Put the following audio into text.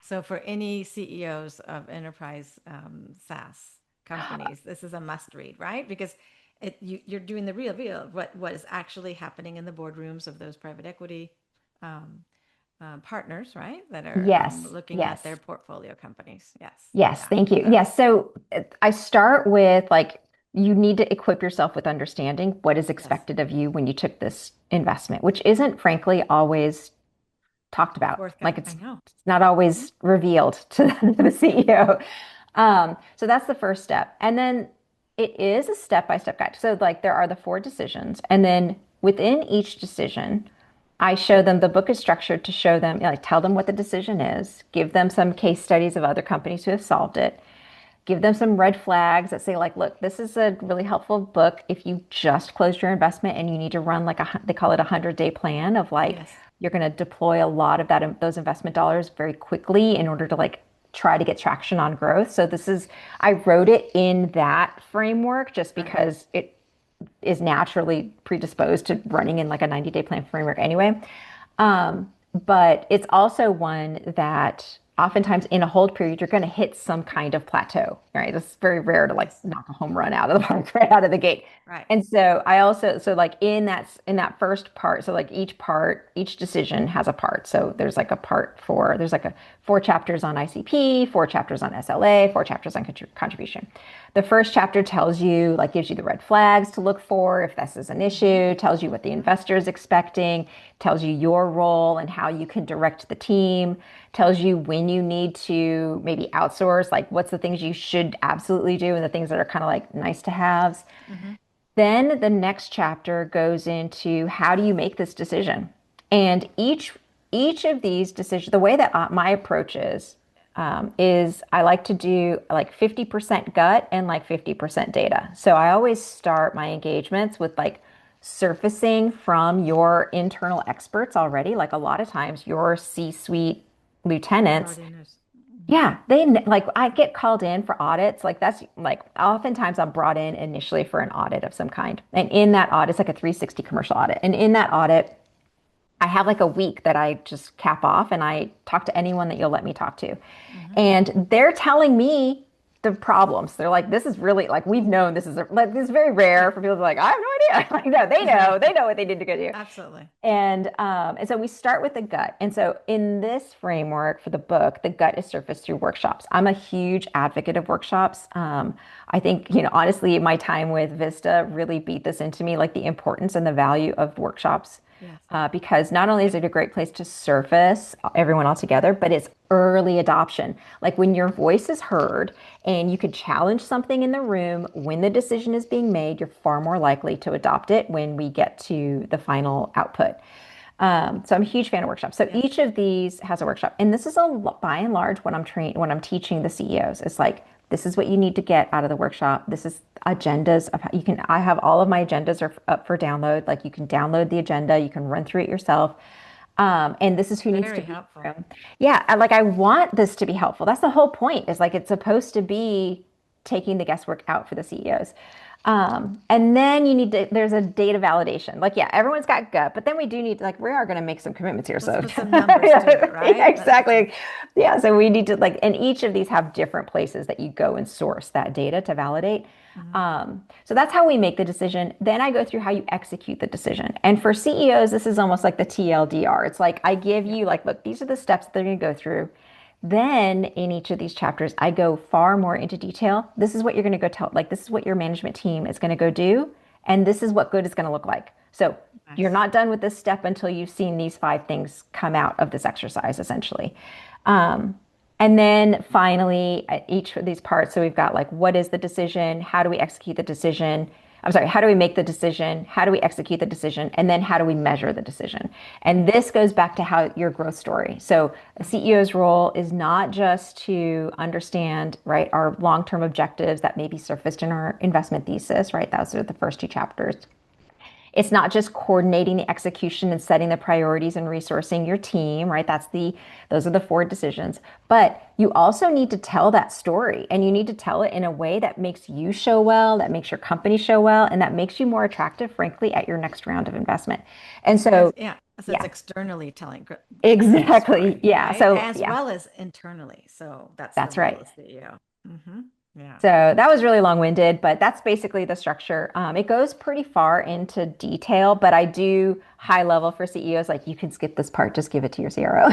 So for any CEOs of enterprise SaaS companies, this is a must read, right? Because you're doing the real what is actually happening in the boardrooms of those private equity um, partners, right? That are Yes, looking at their yes, portfolio companies. Yes, yes. yeah. Thank you. So Yes. So I start with like, you need to equip yourself with understanding what is yes, expected of you when you took this investment, which isn't frankly always talked about. Like forthcoming. I know. it's not Hmm. always revealed to the CEO. So that's the first step. And then it is a step-by-step guide. So like there are the four decisions, and then within each decision, I show them the book is structured to show them, like tell them what the decision is, give them some case studies of other companies who have solved it, give them some red flags that say like, look, this is a really helpful book if you just closed your investment and you need to run like they call it a 100-day plan of like Yes. you're going to deploy a lot of those investment dollars very quickly in order to like try to get traction on growth. So this is I wrote it in that framework just Right. because it is naturally predisposed to running in like a 90-day plan framework anyway. Um, but it's also one that oftentimes in a hold period, you're going to hit some kind of plateau, right? It's very rare to like Yes. knock a home run out of the park right out of the gate. Right. And so I also, so like in that first part, so like each decision has a part. So there's like a part for, there's like a four chapters on ICP, four chapters on SLA, four chapters on contribution. The first chapter tells you, like, gives you the red flags to look for if this is an Mm-hmm. issue, tells you what the Mm-hmm. investor is expecting, tells you your role and how you can direct the team, tells you when you need to maybe outsource, like what's the things you should absolutely do and the things that are kind of like nice to haves. Mm-hmm. Then the next chapter goes into how do you make this decision? And each of these decisions, the way that my approach is I like to do like 50% gut and like 50% data. So I always start my engagements with like surfacing from your internal experts already. Like a lot of times your C-suite lieutenants, Already knows. Mm-hmm. yeah, like I get called in for audits. Like that's like oftentimes I'm brought in initially for an audit of some kind. And in that audit, it's like a 360 commercial audit. And in that audit, I have like a week that I just cap off and I talk to anyone that you'll let me talk to. Mm-hmm. And they're telling me the problems. They're like, this is really like we've known like this is very rare Yeah. for people to be like, I have no idea. Like, no, they know what they need to go do. Absolutely. And so we start with the gut. And so in this framework for the book, the gut is surfaced through workshops. I'm a huge advocate of workshops. I think, you know, honestly, my time with Vista really beat this into me, like the importance and the value of workshops. Yes. Because not only is it a great place to surface everyone all together, but it's early adoption. Like when your voice is heard and you could challenge something in the room when the decision is being made, you're far more likely to adopt it when we get to the final output. So I'm a huge fan of workshops. So Yes. each of these has a workshop, and this is by and large when I'm teaching the CEOs. It's like this is what you need to get out of the workshop. This is agendas of how you can. I have all of my agendas are up for download. Like you can download the agenda, you can run through it yourself. And this is who needs to Very be in the helpful. room. Yeah, like I want this to be helpful. That's the whole point. Is like it's supposed to be taking the guesswork out for the CEOs. And then there's a data validation. Like, yeah, everyone's got gut, but then we do need to, like, we are going to make some commitments here. Let's So, put some numbers to it, yeah, right? Let's put some. exactly. Yeah. So we need to, like, and each of these have different places that you go and source that data to validate. Mhm. So that's how we make the decision. Then I go through how you execute the decision. And for CEOs, this is almost like the TLDR. It's like I give Yeah. you, like, look, these are the steps they're going to go through. Then in each of these chapters, I go far more into detail. This is what you're going to go tell, like, this is what your management team is going to go do. And this is what good is going to look like. So you're Nice. not done with this step until you've seen these five things come out of this exercise, essentially. Um, and then finally, at each of these parts, so we've got like, what is the decision? How do we execute the decision? I'm sorry, how do we make the decision? How do we execute the decision? And then how do we measure the decision? And this goes back to how your growth story. So a Mhm. CEO's role is not just to understand, right, our long-term objectives that may be surfaced in our investment thesis, right? Those are the first two chapters. It's not just coordinating the execution and setting the priorities and resourcing your team, right? Those are the four decisions. But you also need to tell that story and you need to tell it in a way that makes you show well, that makes your company show well, and that makes you more attractive, frankly, at your next round of investment. And Yes. so Yeah. So it's Yeah, externally telling the exactly. story, Yeah. right? So As yeah, well as internally. So that's the that's role right. of CEO. Yeah. So that was really long-winded, but that's basically the structure. It goes pretty far into detail, but I do high level for CEOs, like you can skip this part, just give it to your CRO.